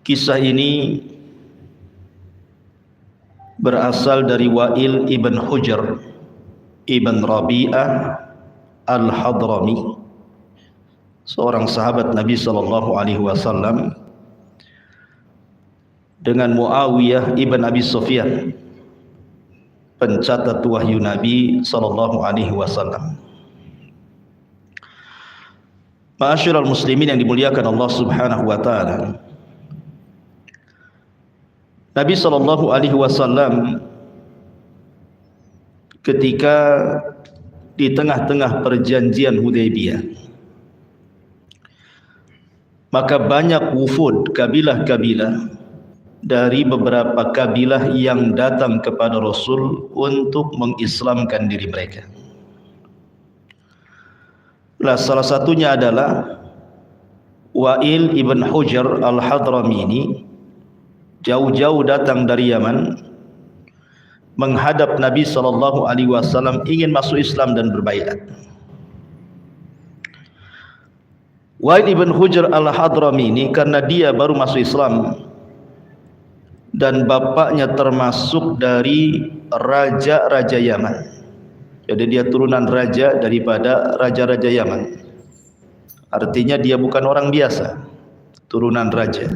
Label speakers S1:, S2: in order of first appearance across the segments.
S1: Kisah ini berasal dari Wa'il ibn Hujr ibn Rabi'ah al-Hadrami, seorang sahabat Nabi SAW, dengan Muawiyah ibn Abi Sufyan, pencatat wahyu Nabi SAW. Ma'asyiral muslimin yang dimuliakan Allah Subhanahu wa taala. Nabi SAW ketika di tengah-tengah perjanjian Hudaybiyah, maka banyak wufud, kabilah-kabilah dari beberapa kabilah yang datang kepada Rasul untuk mengislamkan diri mereka. Salah satunya adalah Wa'il ibn Hujr al-Hadrami ini. Jauh-jauh datang dari Yaman menghadap Nabi SAW, ingin masuk Islam dan berbaiat. Wa'il ibn Hujr al-Hadrami ini karena dia baru masuk Islam dan bapaknya termasuk dari raja-raja Yaman, jadi dia turunan raja daripada raja-raja Yaman. Artinya dia bukan orang biasa, turunan raja.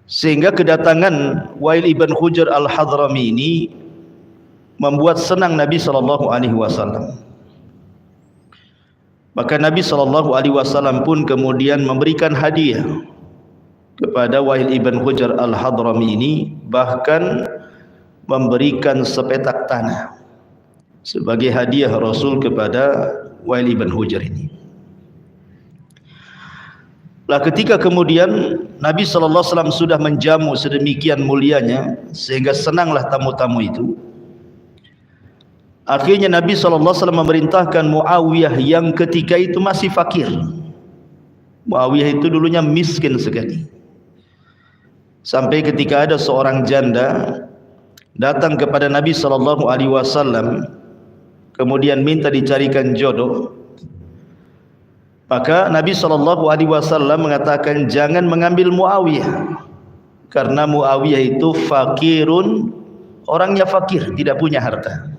S1: Sehingga kedatangan Wa'il ibn Hujr al-Hadrami ini membuat senang Nabi SAW. Maka Nabi SAW pun kemudian memberikan hadiah kepada Wa'il ibn Hujr al-Hadrami ini, bahkan memberikan sepetak tanah sebagai hadiah Rasul kepada Wa'il ibn Hujr ini. Ketika kemudian Nabi SAW sudah menjamu sedemikian mulianya sehingga senanglah tamu-tamu itu, akhirnya Nabi SAW memerintahkan Muawiyah yang ketika itu masih fakir. Muawiyah itu dulunya miskin sekali, sampai ketika ada seorang janda datang kepada Nabi SAW kemudian minta dicarikan jodoh, maka Nabi SAW mengatakan jangan mengambil Muawiyah, karena Muawiyah itu fakirun, orangnya fakir, tidak punya harta.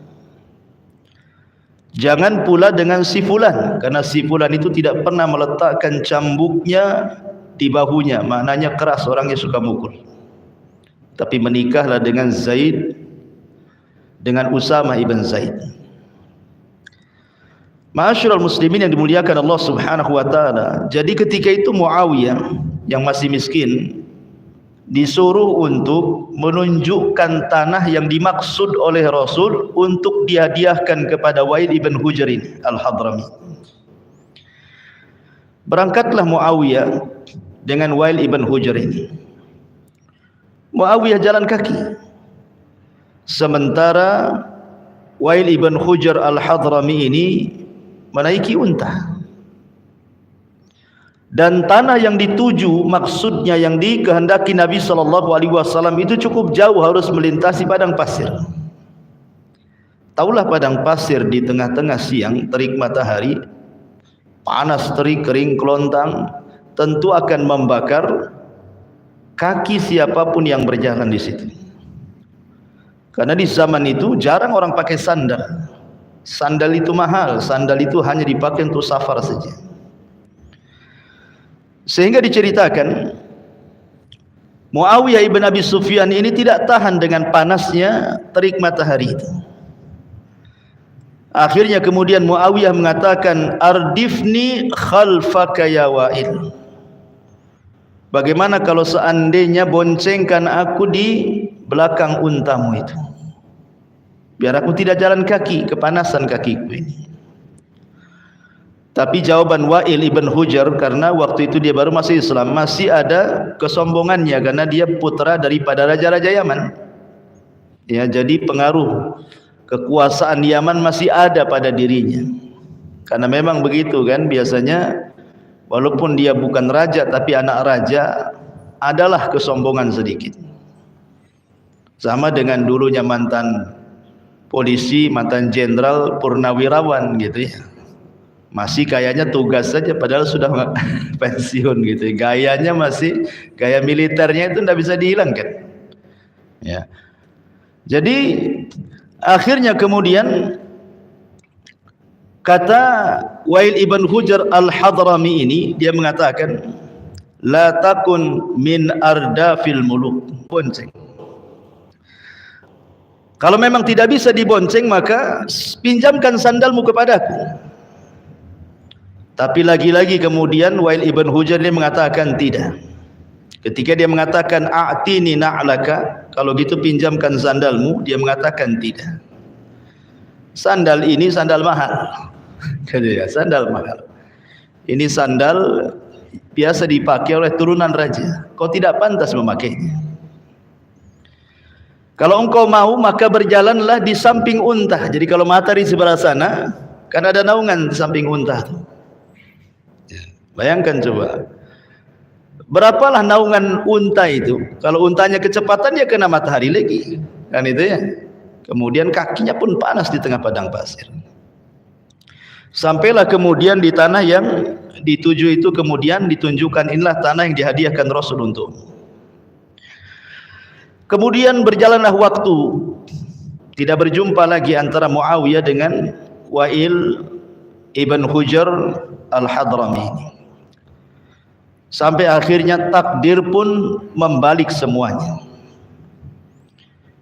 S1: Jangan pula dengan si fulan, karena si fulan itu tidak pernah meletakkan cambuknya di bahunya, maknanya keras, orangnya suka mukul. Tapi menikahlah dengan Zaid, dengan Usama ibn Zaid. Ma'asyiral muslimin yang dimuliakan Allah Subhanahu wa taala. Jadi ketika itu Muawiyah yang masih miskin disuruh untuk menunjukkan tanah yang dimaksud oleh Rasul untuk dihadiahkan kepada Wa'il ibn Hujr al-Hadrami. Berangkatlah Muawiyah dengan Wa'il ibn Hujr ini. Muawiyah jalan kaki, sementara Wa'il ibn Hujr al-Hadrami ini menaiki unta. Dan tanah yang dituju, maksudnya yang dikehendaki Nabi SAW itu cukup jauh, harus melintasi padang pasir. Taulah padang pasir di tengah-tengah siang, terik matahari, panas terik, kering kelontang, tentu akan membakar kaki siapapun yang berjalan di situ. Karena di zaman itu jarang orang pakai sandal. Sandal itu mahal, sandal itu hanya dipakai untuk safar saja. Sehingga diceritakan Muawiyah ibn Abi Sufyan ini tidak tahan dengan panasnya terik matahari itu. Akhirnya kemudian Muawiyah mengatakan, ardifni khalfaka ya Wa'il. Bagaimana kalau seandainya boncengkan aku di belakang untamu itu, biar aku tidak jalan kaki, kepanasan kakiku ini. Tapi jawaban Wa'il ibn Hujr, karena waktu itu dia baru masuk Islam, masih ada kesombongannya karena dia putra daripada raja-raja Yaman. Ya, jadi pengaruh kekuasaan Yaman masih ada pada dirinya. Karena memang begitu kan, biasanya walaupun dia bukan raja tapi anak raja, adalah kesombongan sedikit. Sama dengan dulunya mantan polisi, mantan jenderal, purnawirawan gitu ya. Masih kayaknya tugas saja padahal sudah pensiun gitu. Gayanya masih gaya militernya itu tidak bisa dihilangkan. Ya. Jadi akhirnya kemudian kata Wa'il ibn Hujr al-Hadrami ini, dia mengatakan la takun min ardafil muluk, bonceng. Kalau memang tidak bisa dibonceng maka pinjamkan sandalmu kepadaku. Tapi lagi-lagi kemudian Wa'il ibn Hujr dia mengatakan tidak. Ketika dia mengatakan a'tini na'laka, kalau gitu pinjamkan sandalmu, dia mengatakan tidak. Sandal ini sandal mahal. Ya, sandal mahal. Ini sandal biasa dipakai oleh turunan raja. Kau tidak pantas memakainya. Kalau engkau mau maka berjalanlah di samping unta. Jadi kalau matahari sebelah sana, kan ada naungan di samping unta. Bayangkan coba. Berapalah naungan unta itu? Kalau untanya kecepatan dia kena matahari lagi. Kan itu ya. Kemudian kakinya pun panas di tengah padang pasir. Sampailah kemudian di tanah yang dituju itu, kemudian ditunjukkan inilah tanah yang dihadiahkan Rasul untuk. Kemudian berjalanlah waktu, tidak berjumpa lagi antara Muawiyah dengan Wa'il ibn Hujr al-Hadrami. Sampai akhirnya takdir pun membalik semuanya.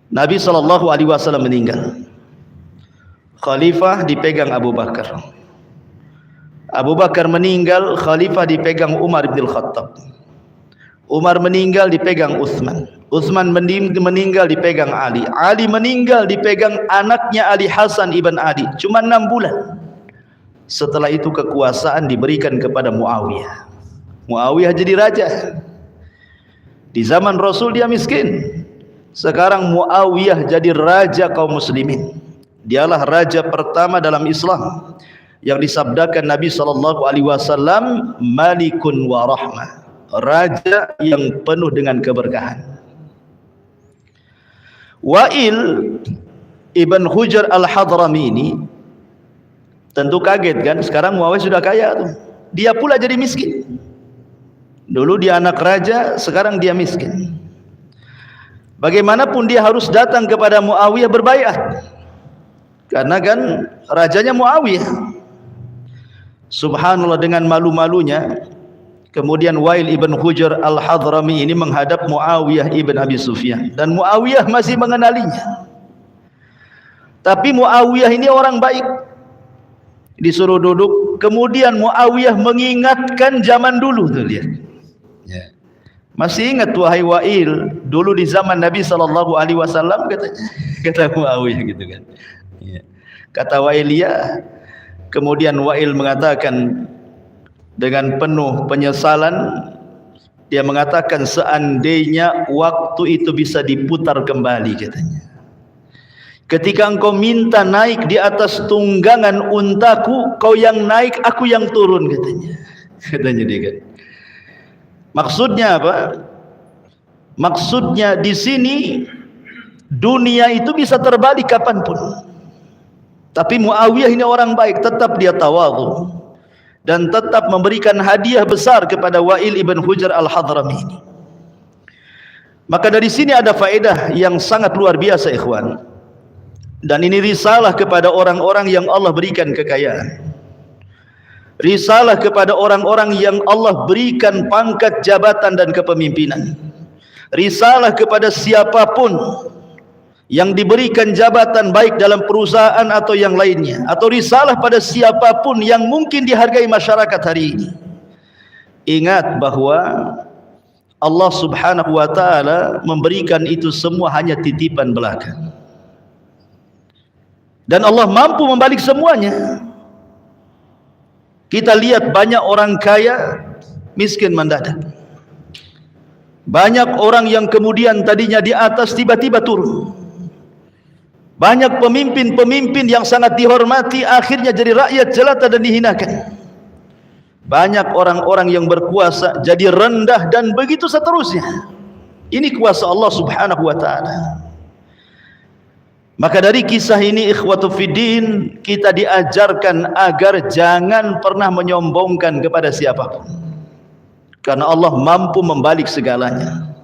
S1: Nabi SAW meninggal. Khalifah dipegang Abu Bakar. Abu Bakar meninggal, khalifah dipegang Umar bin Khattab. Umar meninggal dipegang Utsman. Utsman meninggal dipegang Ali. Ali meninggal dipegang anaknya Ali Hasan ibn Ali. Cuma 6 bulan. Setelah itu kekuasaan diberikan kepada Muawiyah. Muawiyah jadi raja. Di zaman Rasul dia miskin. Sekarang Muawiyah jadi raja kaum muslimin. Dialah raja pertama dalam Islam yang disabdakan Nabi SAW, Malikun wa rahmah, raja yang penuh dengan keberkahan. Wa'il ibn Hujr al-Hadrami ini tentu kaget kan, sekarang Muawiyah sudah kaya tuh. Dia pula jadi miskin. Dulu dia anak raja, sekarang dia miskin. Bagaimanapun dia harus datang kepada Muawiyah berbaiat. Karena kan rajanya Muawiyah. Subhanallah, dengan malu-malunya kemudian Wa'il ibn Hujr al-Hadrami ini menghadap Muawiyah ibn Abi Sufyan, dan Muawiyah masih mengenalinya. Tapi Muawiyah ini orang baik. Disuruh duduk, kemudian Muawiyah mengingatkan zaman dulu tuh lihat. Ya. Masih ingat wahai Wa'il, dulu di zaman Nabi SAW katanya, kata Muawiyah gitu kan. Ya. Kata Wa'il ya. Kemudian Wa'il mengatakan dengan penuh penyesalan, dia mengatakan seandainya waktu itu bisa diputar kembali katanya. Ketika engkau minta naik di atas tunggangan untaku, kau yang naik, aku yang turun katanya. Katanya dia kan. Maksudnya apa? Maksudnya di sini dunia itu bisa terbalik kapanpun. Tapi Muawiyah ini orang baik, tetap dia tawadhu dan tetap memberikan hadiah besar kepada Wa'il ibn Hujr al-Hadrami ini. Maka dari sini ada faedah yang sangat luar biasa ikhwan. Dan ini risalah kepada orang-orang yang Allah berikan kekayaan. Risalah kepada orang-orang yang Allah berikan pangkat jabatan dan kepemimpinan. Risalah kepada siapapun yang diberikan jabatan baik dalam perusahaan atau yang lainnya, atau risalah pada siapapun yang mungkin dihargai masyarakat hari ini. Ingat bahwa Allah Subhanahu wa taala memberikan itu semua hanya titipan belaka. Dan Allah mampu membalik semuanya. Kita lihat banyak orang kaya miskin mendadak. Banyak orang yang kemudian tadinya di atas tiba-tiba turun. Banyak pemimpin-pemimpin yang sangat dihormati akhirnya jadi rakyat jelata dan dihinakan. Banyak orang-orang yang berkuasa jadi rendah dan begitu seterusnya. Ini kuasa Allah Subhanahu wa taala. Maka dari kisah ini ikhwatu fiddin, kita diajarkan agar jangan pernah menyombongkan kepada siapapun, karena Allah mampu membalik segalanya.